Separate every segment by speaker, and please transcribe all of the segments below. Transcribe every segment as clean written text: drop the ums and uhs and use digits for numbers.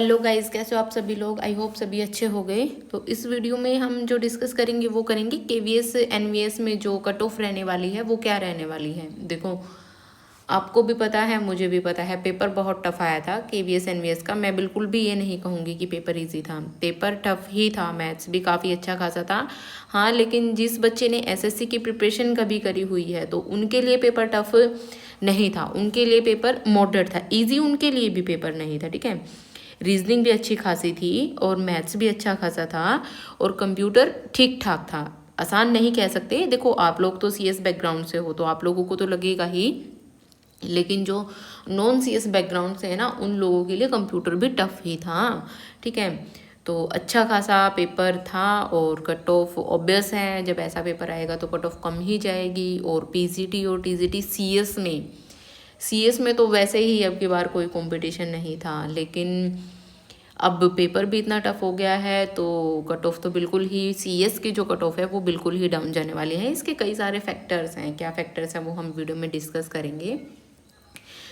Speaker 1: Hello guys, कैसे हो आप सभी लोग। आई होप सभी अच्छे हो गए। तो इस वीडियो में हम जो डिस्कस करेंगे वो करेंगे केवीएस एनवीएस में जो कट ऑफ रहने वाली है वो क्या रहने वाली है। देखो, आपको भी पता है, मुझे भी पता है, पेपर बहुत टफ आया था केवीएस एनवीएस का। मैं बिल्कुल भी ये नहीं कहूँगी कि पेपर इजी था, पेपर टफ ही था। मैथ्स भी काफ़ी अच्छा खासा था, हाँ, लेकिन जिस बच्चे ने एसएससी की प्रिपरेशन कभी करी हुई है तो उनके लिए पेपर टफ नहीं था, उनके लिए पेपर मॉडरेट था। ईजी उनके लिए भी पेपर नहीं था, ठीक है। रीजनिंग भी अच्छी खासी थी और मैथ्स भी अच्छा खासा था और कंप्यूटर ठीक ठाक था। आसान नहीं कह सकते, देखो आप लोग तो सीएस बैकग्राउंड से हो तो आप लोगों को तो लगेगा ही, लेकिन जो नॉन सीएस बैकग्राउंड से है ना, उन लोगों के लिए कंप्यूटर भी टफ ही था, ठीक है। तो अच्छा खासा पेपर था और कट ऑफ ऑब्वियस है, जब ऐसा पेपर आएगा तो कट ऑफ कम ही जाएगी। और पीजीटी और टीजीटी सीएस में तो वैसे ही अब की बार कोई कंपटीशन नहीं था, लेकिन अब पेपर भी इतना टफ हो गया है तो कट ऑफ तो बिल्कुल ही, सीएस की जो कट ऑफ है वो बिल्कुल ही डाउन जाने वाली है। इसके कई सारे फैक्टर्स हैं, क्या फैक्टर्स हैं वो हम वीडियो में डिस्कस करेंगे।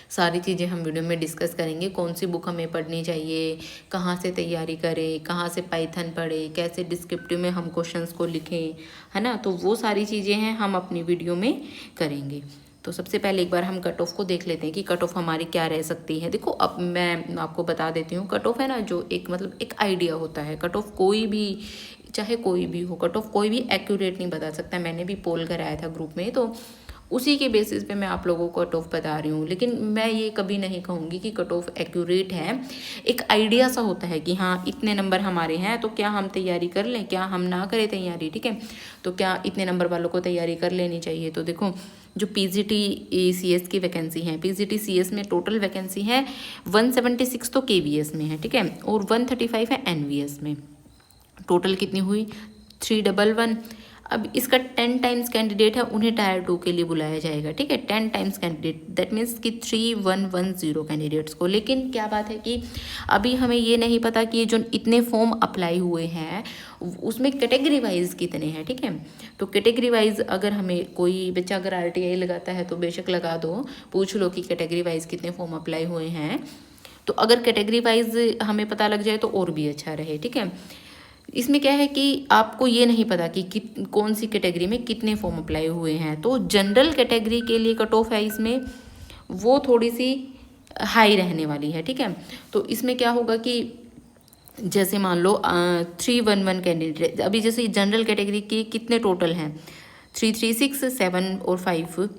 Speaker 1: सारी चीज़ें हम वीडियो में डिस्कस करेंगे। कौन सी बुक हमें पढ़नी चाहिए, कहाँ से तैयारी करें, कहाँ से पाइथन पढ़ें, कैसे डिस्क्रिप्टिव में हम क्वेश्चंस को लिखें, है ना। तो वो सारी चीज़ें हैं हम अपनी वीडियो में करेंगे। तो सबसे पहले एक बार हम कट ऑफ को देख लेते हैं कि कट ऑफ हमारी क्या रह सकती है। देखो, अब मैं आपको बता देती हूँ, कट ऑफ है ना जो एक मतलब एक आइडिया होता है। कट ऑफ कोई भी, चाहे कोई भी हो, कट ऑफ कोई भी एक्यूरेट नहीं बता सकता। मैंने भी पोल कराया था ग्रुप में, तो उसी के बेसिस पे मैं आप लोगों को कट ऑफ बता रही हूँ, लेकिन मैं ये कभी नहीं कहूँगी कि कट ऑफ एक्यूरेट है। एक आइडिया सा होता है कि हाँ इतने नंबर हमारे हैं तो क्या हम तैयारी कर लें, क्या हम ना करें तैयारी, ठीक है। तो क्या इतने नंबर वालों को तैयारी कर लेनी चाहिए। तो देखो, जो पीजीटी सीएस की वैकेंसी है, पीजीटी सीएस में टोटल वैकेंसी है 176 तो केवीएस में है, ठीक है, और 135 है एनवीएस में। टोटल कितनी हुई 311। अब इसका 10 टाइम्स कैंडिडेट है, उन्हें टायर 2 के लिए बुलाया जाएगा, ठीक है। 10 टाइम्स कैंडिडेट, दैट मीन्स कि 3110 कैंडिडेट्स को। लेकिन क्या बात है कि अभी हमें ये नहीं पता कि जो इतने फॉर्म अप्लाई हुए हैं उसमें कैटेगरी वाइज कितने हैं, ठीक है। तो कैटेगरी वाइज अगर हमें कोई बच्चा अगर आरटीआई लगाता है तो बेशक लगा दो, पूछ लो कि कैटेगरी वाइज कितने फॉर्म अप्लाई हुए हैं। तो अगर कैटेगरी वाइज हमें पता लग जाए तो और भी अच्छा रहे, ठीक है। इसमें क्या है कि आपको ये नहीं पता कि कौन सी कैटेगरी में कितने फॉर्म अप्लाई हुए हैं। तो जनरल कैटेगरी के लिए कट ऑफ है इसमें, वो थोड़ी सी हाई रहने वाली है, ठीक है। तो इसमें क्या होगा कि जैसे मान लो 311 कैंडिडेट, अभी जैसे जनरल कैटेगरी के कितने टोटल हैं 336, 7 और 5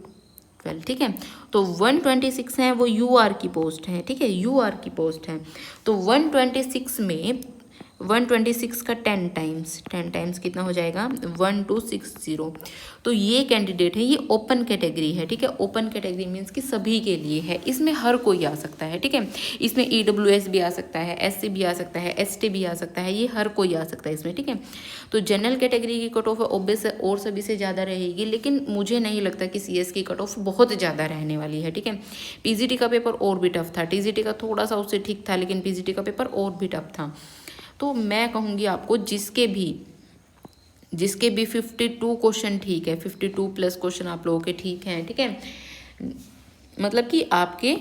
Speaker 1: 12, ठीक है। तो 126 हैं वो यूआर की पोस्ट है, ठीक है, यूआर की पोस्ट है। तो 126 में 126 का 10 टाइम्स कितना हो जाएगा 1260। तो ये कैंडिडेट है, ये ओपन कैटेगरी है, ठीक है। ओपन कैटेगरी मीन्स कि सभी के लिए है, इसमें हर कोई आ सकता है, ठीक है। इसमें ईडब्ल्यूएस भी आ सकता है, एससी भी आ सकता है, एसटी भी आ सकता है, ये हर कोई आ सकता है इसमें, ठीक है। तो जनरल कैटेगरी की कट ऑफ ऑब्वियस और सभी से ज़्यादा रहेगी, लेकिन मुझे नहीं लगता कि सीएस की कट ऑफ बहुत ज़्यादा रहने वाली है, ठीक है। पीजीटी का पेपर और भी टफ था, टीजीटी का थोड़ा सा उससे ठीक था, लेकिन पीजीटी का पेपर और भी टफ था। तो मैं कहूँगी आपको जिसके भी 52 क्वेश्चन ठीक है, 52 प्लस क्वेश्चन आप लोगों के ठीक हैं, ठीक है। मतलब कि आपके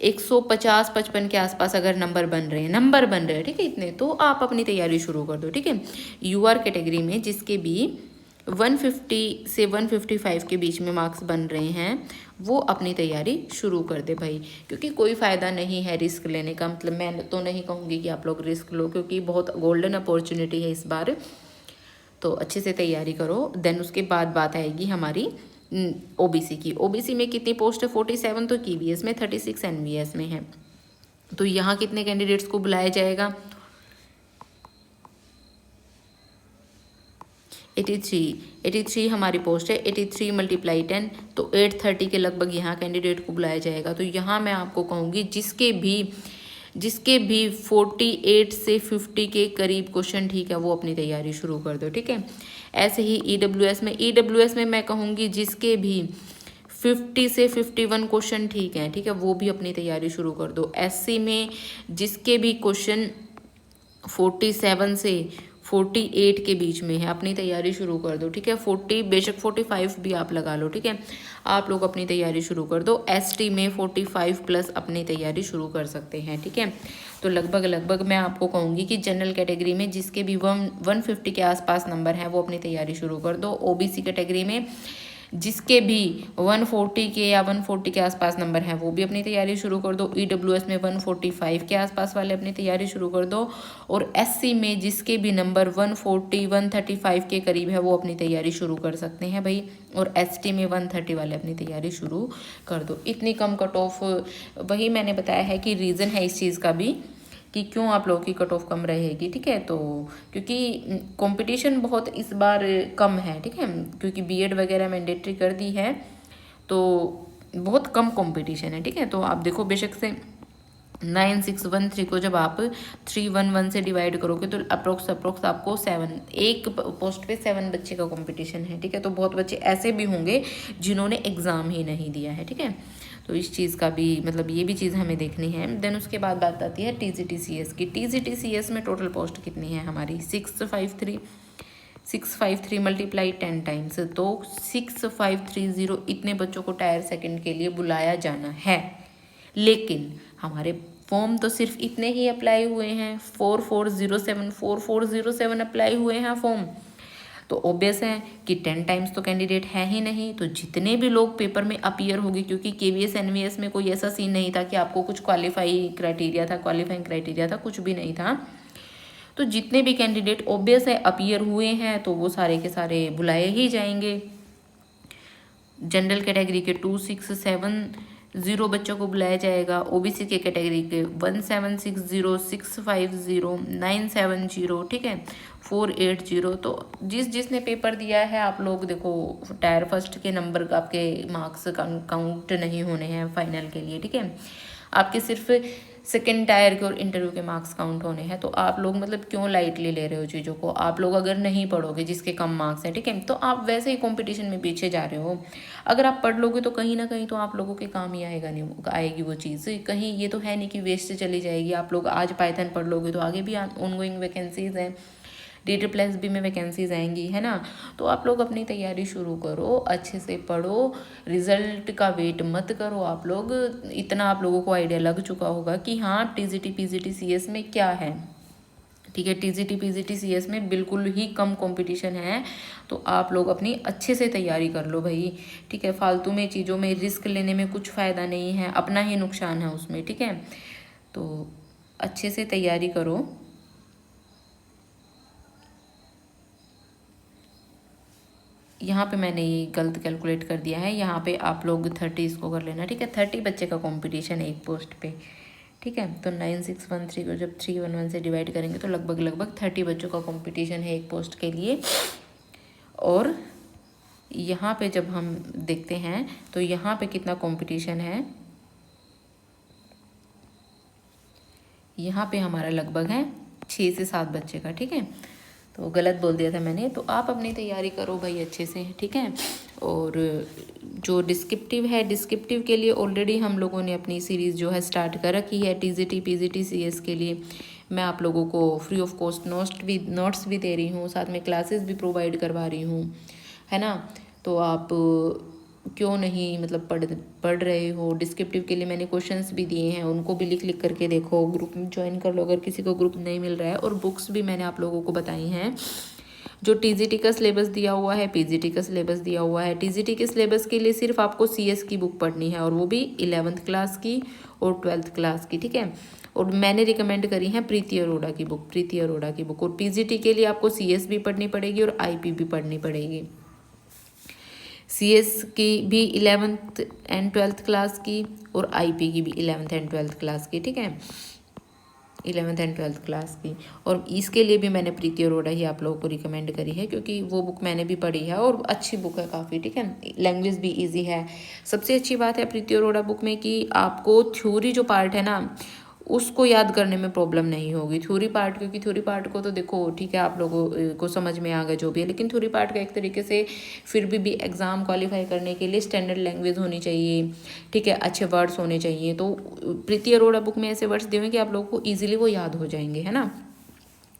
Speaker 1: 150-55 के आसपास अगर नंबर बन रहे हैं, ठीक है, इतने, तो आप अपनी तैयारी शुरू कर दो, ठीक है। यूआर कैटेगरी में जिसके भी 150 से 155 के बीच में मार्क्स बन रहे हैं वो अपनी तैयारी शुरू कर दे भाई, क्योंकि कोई फ़ायदा नहीं है रिस्क लेने का। मतलब मैं तो नहीं कहूँगी कि आप लोग रिस्क लो, क्योंकि बहुत गोल्डन अपॉर्चुनिटी है इस बार। तो अच्छे से तैयारी करो। देन उसके बाद बात आएगी हमारी ओबीसी की। ओबीसी में कितनी पोस्ट है 47 तो केवीएस में 36 एनवीएस में है। तो यहाँ कितने कैंडिडेट्स को बुलाया जाएगा 83 हमारी पोस्ट है। 83 × 10 तो 830 के लगभग यहाँ कैंडिडेट को बुलाया जाएगा। तो यहाँ मैं आपको कहूँगी जिसके भी 48 से 50 के करीब क्वेश्चन ठीक है वो अपनी तैयारी शुरू कर दो, ठीक है। ऐसे ही ईडब्ल्यूएस में मैं कहूँगी जिसके भी 50 से 51 क्वेश्चन ठीक है, ठीक है, वो भी अपनी तैयारी शुरू कर दो। एससी में जिसके भी क्वेश्चन 47 से 48 के बीच में है, अपनी तैयारी शुरू कर दो, ठीक है। 40 बेशक 45 भी आप लगा लो, ठीक है। आप लोग अपनी तैयारी शुरू कर दो। एसटी में 45 प्लस अपनी तैयारी शुरू कर सकते हैं, ठीक है। तो लगभग मैं आपको कहूँगी कि जनरल कैटेगरी में जिसके भी 150 के आसपास नंबर हैं वो अपनी तैयारी शुरू कर दो। ओबीसी कैटेगरी में जिसके भी 140 के या 140 के आसपास नंबर हैं वो भी अपनी तैयारी शुरू कर दो। ईडब्ल्यूएस में 145 के आसपास वाले अपनी तैयारी शुरू कर दो। और एससी में जिसके भी नंबर 140 135 के करीब है वो अपनी तैयारी शुरू कर सकते हैं भाई। और एसटी में 130 वाले अपनी तैयारी शुरू कर दो। इतनी कम कट ऑफ, वही मैंने बताया है कि रीज़न है इस चीज़ का भी कि क्यों आप लोगों की कट ऑफ कम रहेगी, ठीक है। तो क्योंकि कंपटीशन बहुत इस बार कम है, ठीक है, क्योंकि बीएड वगैरह मैंडेटरी कर दी है तो बहुत कम कंपटीशन है, ठीक है। तो आप देखो बेशक से 9613 को जब आप 311 से डिवाइड करोगे तो अप्रोक्स आपको 7 एक पोस्ट पे 7 बच्चे का कंपटीशन है, ठीक है। तो बहुत बच्चे ऐसे भी होंगे जिन्होंने एग्ज़ाम ही नहीं दिया है, ठीक है। तो इस चीज़ का भी मतलब ये भी चीज़ हमें देखनी है। देन उसके बाद बात आती है TGT-CS की। TGT-CS में टोटल पोस्ट कितनी है हमारी 653 मल्टीप्लाई 10 टाइम्स, तो 6530 इतने बच्चों को टायर सेकंड के लिए बुलाया जाना है। लेकिन हमारे फॉर्म तो सिर्फ इतने ही अप्लाई हुए हैं, 4407 अप्लाई हुए हैं फॉर्म। तो ऑब्वियस है कि 10 टाइम्स तो कैंडिडेट है ही नहीं। तो जितने भी लोग पेपर में अपीयर होंगे, क्योंकि KVS NVS में कोई ऐसा सीन नहीं था कि आपको कुछ क्वालिफाइंग क्राइटेरिया था, कुछ भी नहीं था। तो जितने भी कैंडिडेट ऑब्वियस है अपीयर हुए हैं तो वो सारे के सारे बुलाए ही जाएंगे। जनरल कैटेगरी के 2670 बच्चों को बुलाया जाएगा। ओबीसी के कैटेगरी के 1760, 650, 970, ठीक है, 480। तो जिसने पेपर दिया है आप लोग देखो टायर फर्स्ट के नंबर आपके मार्क्स काउंट नहीं होने हैं फाइनल के लिए, ठीक है। आपके सिर्फ सेकेंड टायर के और इंटरव्यू के मार्क्स काउंट होने हैं। तो आप लोग मतलब क्यों लाइटली ले रहे हो चीज़ों को। आप लोग अगर नहीं पढ़ोगे जिसके कम मार्क्स हैं, ठीक है, तो आप वैसे ही कंपटीशन में पीछे जा रहे हो। अगर आप पढ़ लोगे तो कहीं ना कहीं तो आप लोगों के काम ही आएगा, नहीं आएगी वो चीज़ कहीं। ये तो है नहीं कि वेस्ट चली जाएगी। आप लोग आज पाइथन पढ़ लोगे तो आगे भी ऑनगोइंग वैकेंसीज हैं, DT+B में वैकेंसीज आएंगी, है ना। तो आप लोग अपनी तैयारी शुरू करो, अच्छे से पढ़ो, रिजल्ट का वेट मत करो। आप लोग इतना आप लोगों को आइडिया लग चुका होगा कि हाँ TGT PGT CS में क्या है, ठीक है। TGT PGT CS में बिल्कुल ही कम कंपटीशन है। तो आप लोग अपनी अच्छे से तैयारी कर लो भाई, ठीक है। फालतू में चीज़ों में रिस्क लेने में कुछ फ़ायदा नहीं है, अपना ही नुकसान है उसमें, ठीक है। तो अच्छे से तैयारी करो। यहाँ पे मैंने ये गलत कैलकुलेट कर दिया है, यहाँ पे आप लोग 30 इसको कर लेना, ठीक है। 30 बच्चे का कंपटीशन है एक पोस्ट पे, ठीक है। तो 9613 को जब 311 से डिवाइड करेंगे तो लगभग 30 बच्चों का कंपटीशन है एक पोस्ट के लिए। और यहाँ पे जब हम देखते हैं तो यहाँ पे कितना कंपटीशन है, यहाँ पे हमारा लगभग है 6 से 7 बच्चे का, ठीक है। तो गलत बोल दिया था मैंने। तो आप अपनी तैयारी करो भाई अच्छे से, ठीक है। और जो डिस्क्रिप्टिव है, डिस्क्रिप्टिव के लिए ऑलरेडी हम लोगों ने अपनी सीरीज़ जो है स्टार्ट कर रखी है। TGT PGT CS के लिए मैं आप लोगों को फ्री ऑफ कॉस्ट नोट्स भी दे रही हूँ, साथ में क्लासेस भी प्रोवाइड करवा रही हूँ, है ना। तो आप क्यों नहीं मतलब पढ़ रहे हो। डिस्क्रिप्टिव के लिए मैंने क्वेश्चंस भी दिए हैं, उनको भी लिख करके देखो, ग्रुप में ज्वाइन कर लो अगर किसी को ग्रुप नहीं मिल रहा है। और बुक्स भी मैंने आप लोगों को बताई हैं। जो TGT का सिलेबस दिया हुआ है, PGT का सिलेबस दिया हुआ है। TGT के सिलेबस के लिए सिर्फ आपको CS की बुक पढ़नी है, और वो भी 11th क्लास की और 12th क्लास की, ठीक है। और मैंने रिकमेंड करी है प्रीति अरोड़ा की बुक। और PGT के लिए आपको CS भी पढ़नी पड़ेगी और IP भी पढ़नी पड़ेगी। CS की भी 11th एंड 12th क्लास की और IP की भी 11th एंड 12th क्लास की, ठीक है, 11th एंड 12th क्लास की। और इसके लिए भी मैंने प्रीति अरोड़ा ही आप लोगों को रिकमेंड करी है, क्योंकि वो बुक मैंने भी पढ़ी है और अच्छी बुक है काफ़ी, ठीक है। लैंग्वेज भी इजी है। सबसे अच्छी बात है प्रीति अरोड़ा बुक में कि आपको थ्योरी जो पार्ट है ना उसको याद करने में प्रॉब्लम नहीं होगी। थ्योरी पार्ट, क्योंकि थ्योरी पार्ट को तो देखो ठीक है आप लोगों को समझ में आ गया जो भी है, लेकिन थ्योरी पार्ट का एक तरीके से फिर भी एग्ज़ाम क्वालिफाई करने के लिए स्टैंडर्ड लैंग्वेज होनी चाहिए, ठीक है, अच्छे वर्ड्स होने चाहिए। तो प्रीति अरोड़ा बुक में ऐसे वर्ड्स दिए हुए कि आप लोगों को ईजिली वो याद हो जाएंगे, है ना।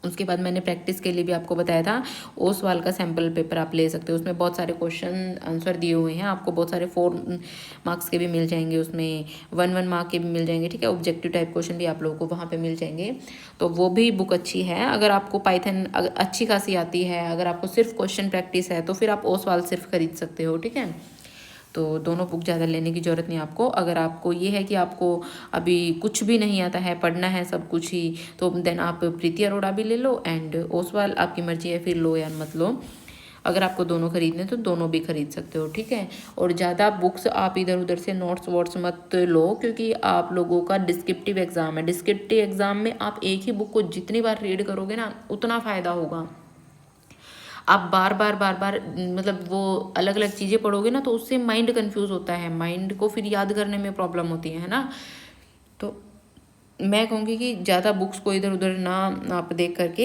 Speaker 1: उसके बाद मैंने प्रैक्टिस के लिए भी आपको बताया था, ओसवाल का सैम्पल पेपर आप ले सकते हो। उसमें बहुत सारे क्वेश्चन आंसर दिए हुए हैं आपको, बहुत सारे 4 मार्क्स के भी मिल जाएंगे, उसमें 1 मार्क के भी मिल जाएंगे, ठीक है। ऑब्जेक्टिव टाइप क्वेश्चन भी आप लोगों को वहाँ पे मिल जाएंगे, तो वो भी बुक अच्छी है। अगर आपको पाइथन अच्छी खासी आती है, अगर आपको सिर्फ क्वेश्चन प्रैक्टिस है, तो फिर आप ओसवाल सिर्फ खरीद सकते हो, ठीक है। तो दोनों बुक ज़्यादा लेने की ज़रूरत नहीं आपको। अगर आपको ये है कि आपको अभी कुछ भी नहीं आता है, पढ़ना है सब कुछ ही, तो देन आप प्रीति अरोड़ा भी ले लो एंड ओसवाल, आपकी मर्जी है, फिर लो या मत लो। अगर आपको दोनों खरीदने तो दोनों भी खरीद सकते हो, ठीक है। और ज़्यादा बुक्स आप इधर उधर से नोट्स वोट्स मत लो, क्योंकि आप लोगों का डिस्क्रिप्टिव एग्ज़ाम है। डिस्क्रिप्टिव एग्ज़ाम में आप एक ही बुक को जितनी बार रीड करोगे ना, उतना फ़ायदा होगा। आप बार बार मतलब वो अलग अलग चीज़ें पढ़ोगे ना, तो उससे माइंड कंफ्यूज होता है, माइंड को फिर याद करने में प्रॉब्लम होती है ना। तो मैं कहूँगी कि ज़्यादा बुक्स को इधर उधर ना आप देख करके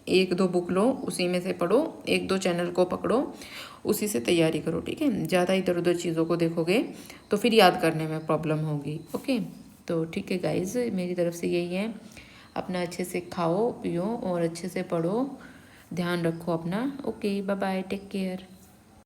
Speaker 1: 1-2 बुक लो, उसी में से पढ़ो, 1-2 चैनल को पकड़ो, उसी से तैयारी करो, ठीक है। ज़्यादा इधर उधर चीज़ों को देखोगे तो फिर याद करने में प्रॉब्लम होगी, ओके। तो ठीक है गाइज, मेरी तरफ से यही है। अपना अच्छे से खाओ पियो और अच्छे से पढ़ो, ध्यान रखो अपना। Okay, bye bye, take care.